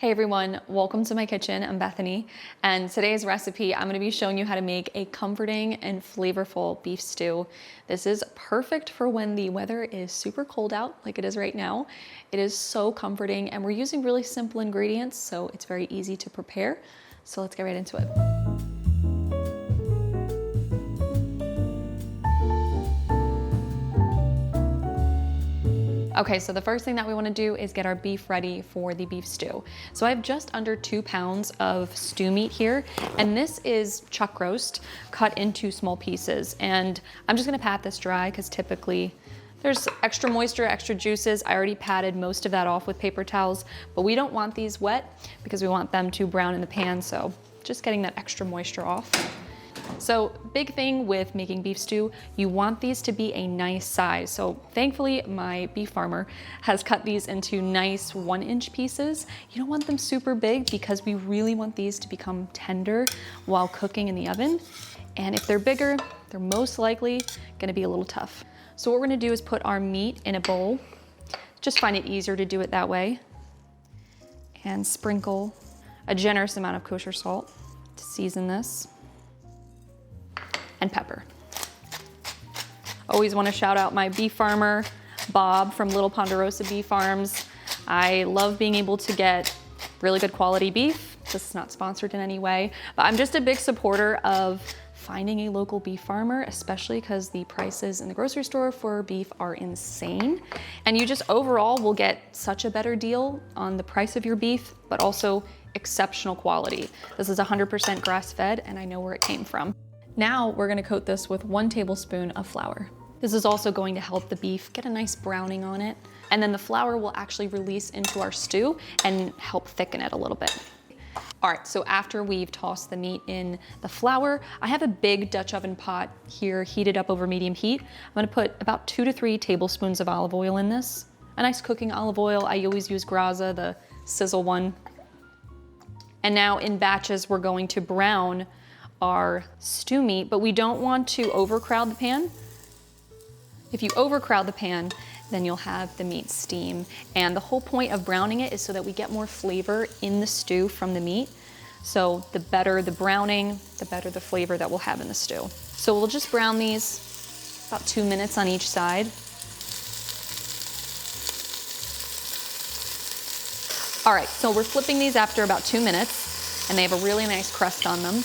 Hey everyone, welcome to my kitchen. I'm Bethany, and today's recipe, I'm gonna be showing you how to make a comforting and flavorful beef stew. This is perfect for when the weather is super cold out, like it is right now. It is so comforting, and we're using really simple ingredients, so it's very easy to prepare. So let's get right into it. Okay, so the first thing that we want to do is get our beef ready for the beef stew. So I have just under 2 pounds of stew meat here, and this is chuck roast cut into small pieces. And I'm just gonna pat this dry because typically there's extra moisture, extra juices. I already patted most of that off with paper towels, but we don't want these wet because we want them to brown in the pan, so just getting that extra moisture off. So big thing with making beef stew, you want these to be a nice size. So thankfully my beef farmer has cut these into nice 1-inch pieces. You don't want them super big because we really want these to become tender while cooking in the oven. And if they're bigger, they're most likely gonna be a little tough. So what we're gonna do is put our meat in a bowl. Just find it easier to do it that way. And sprinkle a generous amount of kosher salt to season this. And pepper. Always want to shout out my beef farmer, Bob from Little Ponderosa Beef Farms. I love being able to get really good quality beef. This is not sponsored in any way, but I'm just a big supporter of finding a local beef farmer, especially because the prices in the grocery store for beef are insane. And you just overall will get such a better deal on the price of your beef, but also exceptional quality. This is 100% grass-fed, and I know where it came from. Now we're gonna coat this with 1 tablespoon of flour. This is also going to help the beef get a nice browning on it. And then the flour will actually release into our stew and help thicken it a little bit. All right, so after we've tossed the meat in the flour, I have a big Dutch oven pot here heated up over medium heat. I'm gonna put about 2 to 3 tablespoons of olive oil in this. A nice cooking olive oil. I always use Graza, the sizzle one. And now in batches, we're going to brown our stew meat, but we don't want to overcrowd the pan. If you overcrowd the pan, then you'll have the meat steam. And the whole point of browning it is so that we get more flavor in the stew from the meat. So the better the browning, the better the flavor that we'll have in the stew. So we'll just brown these about 2 minutes on each side. All right, so we're flipping these after about 2 minutes, and they have a really nice crust on them.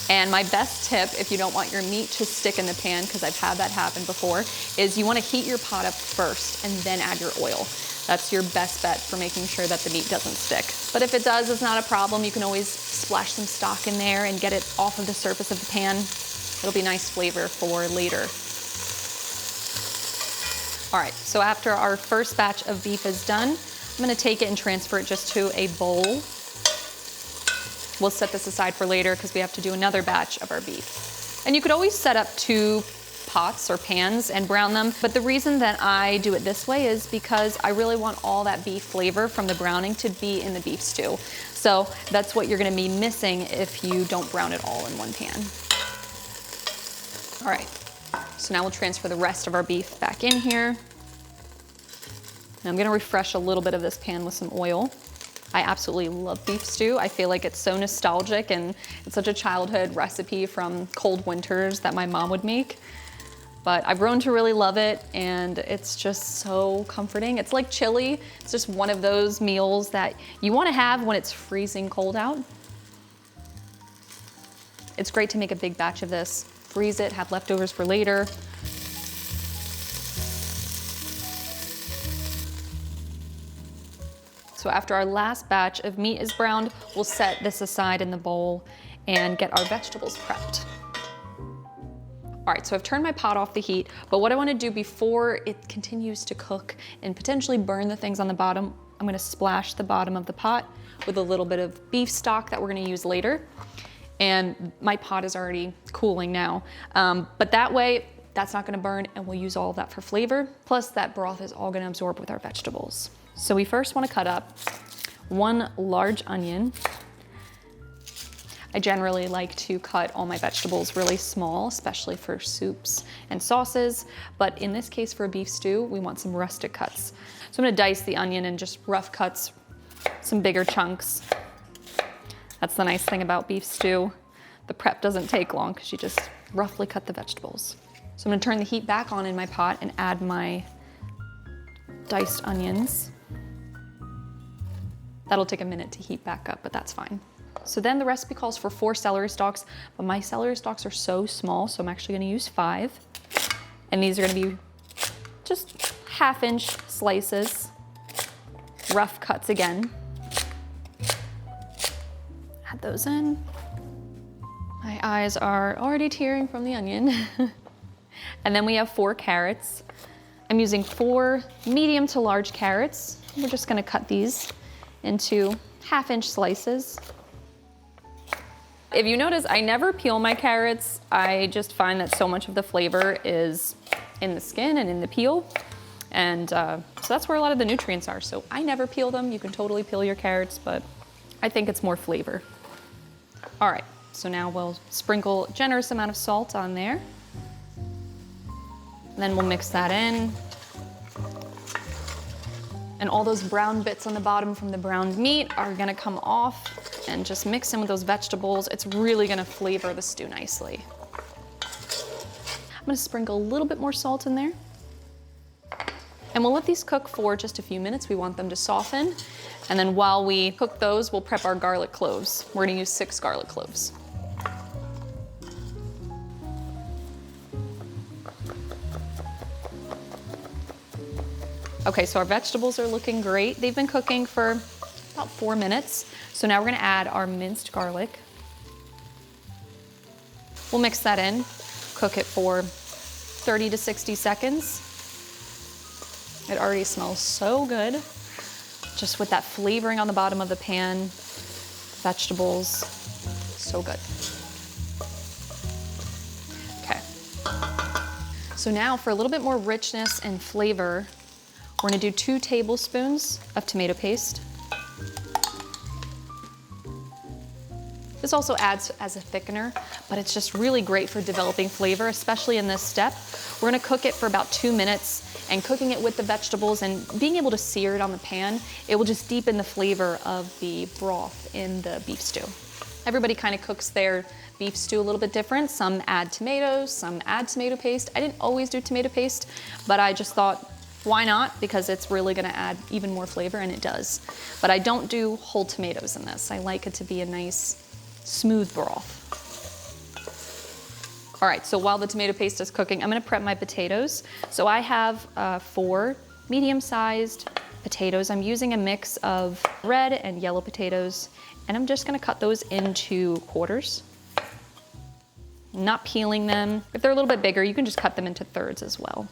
And my best tip, if you don't want your meat to stick in the pan, because I've had that happen before, is you want to heat your pot up first and then add your oil. That's your best bet for making sure that the meat doesn't stick. But if it does, it's not a problem. You can always splash some stock in there and get it off of the surface of the pan. It'll be nice flavor for later. All right, so after our first batch of beef is done, I'm going to take it and transfer it just to a bowl. We'll set this aside for later because we have to do another batch of our beef. And you could always set up 2 pots or pans and brown them, but the reason that I do it this way is because I really want all that beef flavor from the browning to be in the beef stew. So that's what you're gonna be missing if you don't brown it all in one pan. All right, so now we'll transfer the rest of our beef back in here. And I'm gonna refresh a little bit of this pan with some oil. I absolutely love beef stew. I feel like it's so nostalgic, and it's such a childhood recipe from cold winters that my mom would make. But I've grown to really love it, and it's just so comforting. It's like chili. It's just one of those meals that you want to have when it's freezing cold out. It's great to make a big batch of this, freeze it, have leftovers for later. So after our last batch of meat is browned, we'll set this aside in the bowl and get our vegetables prepped. All right, so I've turned my pot off the heat, but what I wanna do before it continues to cook and potentially burn the things on the bottom, I'm gonna splash the bottom of the pot with a little bit of beef stock that we're gonna use later. And my pot is already cooling now. But that way, that's not gonna burn, and we'll use all of that for flavor. Plus that broth is all gonna absorb with our vegetables. So we first want to cut up 1 large onion. I generally like to cut all my vegetables really small, especially for soups and sauces. But in this case, for a beef stew, we want some rustic cuts. So I'm gonna dice the onion in just rough cuts some bigger chunks. That's the nice thing about beef stew. The prep doesn't take long because you just roughly cut the vegetables. So I'm gonna turn the heat back on in my pot and add my diced onions. That'll take a minute to heat back up, but that's fine. So then the recipe calls for 4 celery stalks, but my celery stalks are so small, so I'm actually gonna use 5. And these are gonna be just 1/2-inch slices, rough cuts again. Add those in. My eyes are already tearing from the onion. And then we have 4 carrots. I'm using 4 medium to large carrots. We're just gonna cut these into 1/2-inch slices. If you notice, I never peel my carrots. I just find that so much of the flavor is in the skin and in the peel. And so that's where a lot of the nutrients are. So I never peel them. You can totally peel your carrots, but I think it's more flavor. All right, so now we'll sprinkle a generous amount of salt on there. Then we'll mix that in. And all those brown bits on the bottom from the browned meat are gonna come off, and just mix in with those vegetables. It's really gonna flavor the stew nicely. I'm gonna sprinkle a little bit more salt in there. And we'll let these cook for just a few minutes. We want them to soften. And then while we cook those, we'll prep our garlic cloves. We're gonna use 6 garlic cloves. Okay, so our vegetables are looking great. They've been cooking for about 4 minutes. So now we're gonna add our minced garlic. We'll mix that in, cook it for 30 to 60 seconds. It already smells so good. Just with that flavoring on the bottom of the pan, vegetables, so good. Okay. So now for a little bit more richness and flavor, we're gonna do 2 tablespoons of tomato paste. This also adds as a thickener, but it's just really great for developing flavor, especially in this step. We're gonna cook it for about 2 minutes, and cooking it with the vegetables and being able to sear it on the pan, it will just deepen the flavor of the broth in the beef stew. Everybody kind of cooks their beef stew a little bit different. Some add tomatoes, some add tomato paste. I didn't always do tomato paste, but I just thought, why not? Because it's really gonna add even more flavor, and it does. But I don't do whole tomatoes in this. I like it to be a nice, smooth broth. All right, so while the tomato paste is cooking, I'm gonna prep my potatoes. So I have 4 medium-sized potatoes. I'm using a mix of red and yellow potatoes, and I'm just gonna cut those into quarters. I'm not peeling them. If they're a little bit bigger, you can just cut them into thirds as well.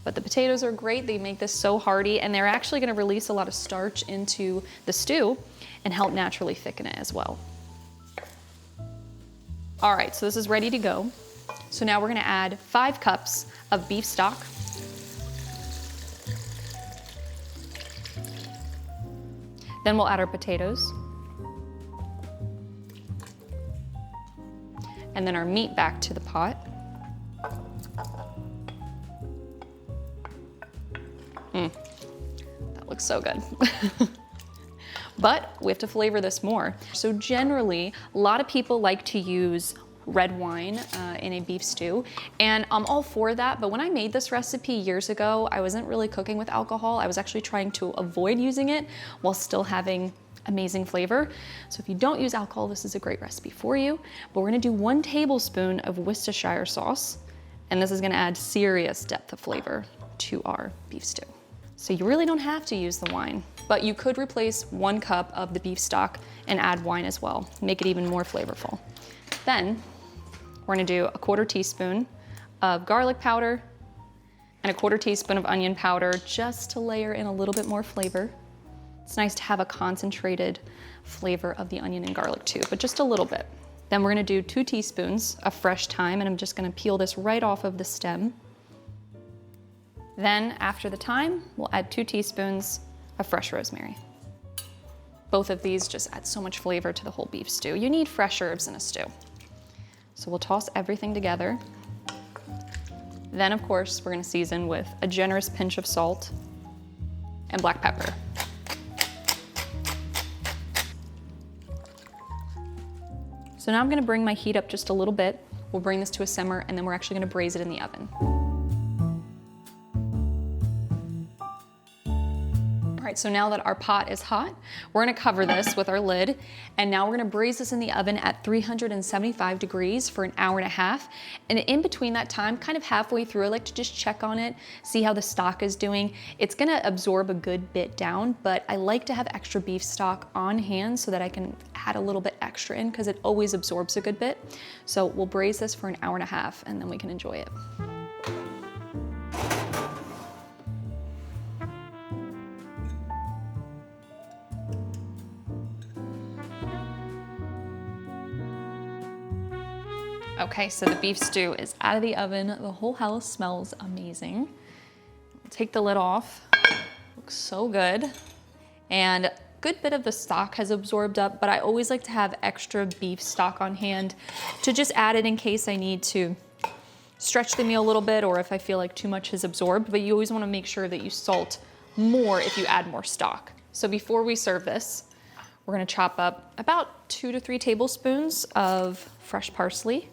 But the potatoes are great. They make this so hearty, and they're actually gonna release a lot of starch into the stew and help naturally thicken it as well. All right, so this is ready to go. So now we're gonna add 5 cups of beef stock. Then we'll add our potatoes. And then our meat back to the pot. That looks so good. But we have to flavor this more. So generally, a lot of people like to use red wine in a beef stew, and I'm all for that, but when I made this recipe years ago, I wasn't really cooking with alcohol. I was actually trying to avoid using it while still having amazing flavor. So if you don't use alcohol, this is a great recipe for you. But we're gonna do 1 tablespoon of Worcestershire sauce, and this is gonna add serious depth of flavor to our beef stew. So you really don't have to use the wine, but you could replace 1 cup of the beef stock and add wine as well, make it even more flavorful. Then we're gonna do a 1/4 teaspoon of garlic powder and a 1/4 teaspoon of onion powder just to layer in a little bit more flavor. It's nice to have a concentrated flavor of the onion and garlic too, but just a little bit. Then we're gonna do 2 teaspoons of fresh thyme, and I'm just gonna peel this right off of the stem. Then after the thyme, we'll add 2 teaspoons of fresh rosemary. Both of these just add so much flavor to the whole beef stew. You need fresh herbs in a stew. So we'll toss everything together. Then of course, we're gonna season with a generous pinch of salt and black pepper. So now I'm gonna bring my heat up just a little bit. We'll bring this to a simmer, and then we're actually gonna braise it in the oven. All right, so now that our pot is hot, we're gonna cover this with our lid, and now we're gonna braise this in the oven at 375 degrees for an hour and a half. And in between that time, kind of halfway through, I like to just check on it, see how the stock is doing. It's gonna absorb a good bit down, but I like to have extra beef stock on hand so that I can add a little bit extra in, because it always absorbs a good bit. So we'll braise this for an hour and a half, and then we can enjoy it. Okay, so the beef stew is out of the oven. The whole house smells amazing. Take the lid off. Looks so good. And a good bit of the stock has absorbed up, but I always like to have extra beef stock on hand to just add it in case I need to stretch the meal a little bit, or if I feel like too much has absorbed. But you always want to make sure that you salt more if you add more stock. So before we serve this, we're going to chop up about 2 to 3 tablespoons of fresh parsley.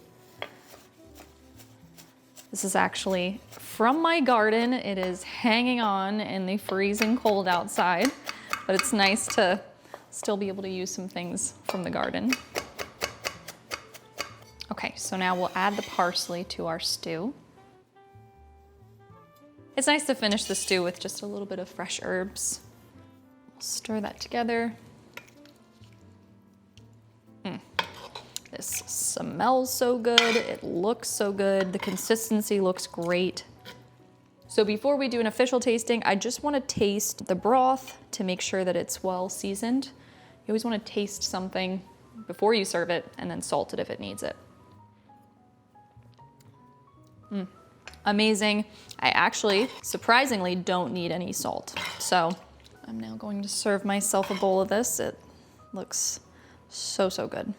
This is actually from my garden. It is hanging on in the freezing cold outside, but it's nice to still be able to use some things from the garden. Okay, so now we'll add the parsley to our stew. It's nice to finish the stew with just a little bit of fresh herbs. We'll stir that together. This smells so good, it looks so good, the consistency looks great. So before we do an official tasting, I just want to taste the broth to make sure that it's well seasoned. You always want to taste something before you serve it, and then salt it if it needs it. Amazing. I actually, surprisingly, don't need any salt. So I'm now going to serve myself a bowl of this. It looks so, so good.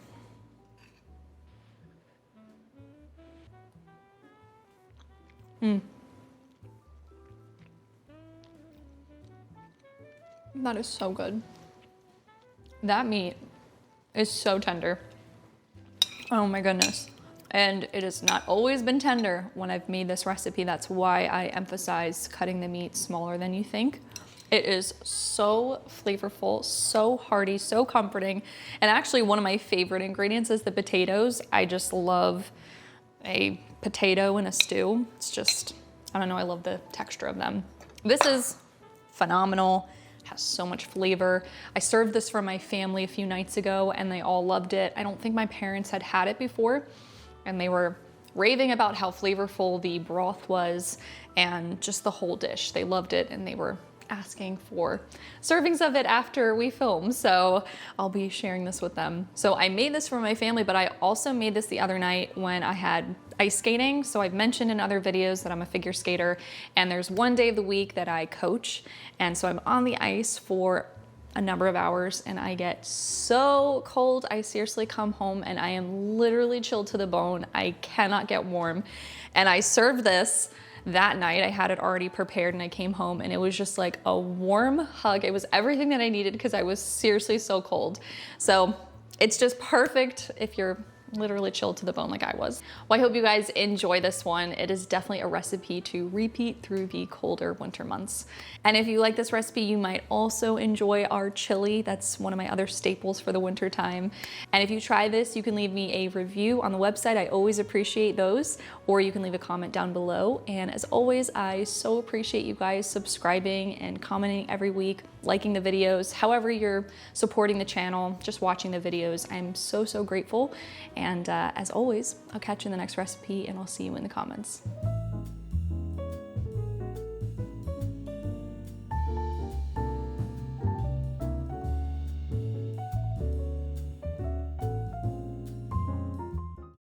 That is so good. That meat is so tender. Oh my goodness. And it has not always been tender when I've made this recipe. That's why I emphasize cutting the meat smaller than you think. It is so flavorful, so hearty, so comforting. And actually one of my favorite ingredients is the potatoes. I just love a potato in a stew. It's just, I don't know, I love the texture of them. This is phenomenal. Has so much flavor. I served this for my family a few nights ago and they all loved it. I don't think my parents had had it before, and they were raving about how flavorful the broth was and just the whole dish. They loved it, and they were asking for servings of it after we film, so I'll be sharing this with them. So I made this for my family, but I also made this the other night when I had ice skating. So I've mentioned in other videos that I'm a figure skater, and there's one day of the week that I coach, and so I'm on the ice for a number of hours and I get so cold. I seriously come home and I am literally chilled to the bone. I cannot get warm. And I served this that night. I had it already prepared and I came home and it was just like a warm hug. It was everything that I needed because I was seriously so cold. So it's just perfect if you're literally chilled to the bone like I was. Well, I hope you guys enjoy this one. It is definitely a recipe to repeat through the colder winter months. And if you like this recipe, you might also enjoy our chili. That's one of my other staples for the winter time. And if you try this, you can leave me a review on the website. I always appreciate those, or you can leave a comment down below. And as always, I so appreciate you guys subscribing and commenting every week, liking the videos, however you're supporting the channel, just watching the videos. I'm so, so grateful. And as always, I'll catch you in the next recipe and I'll see you in the comments.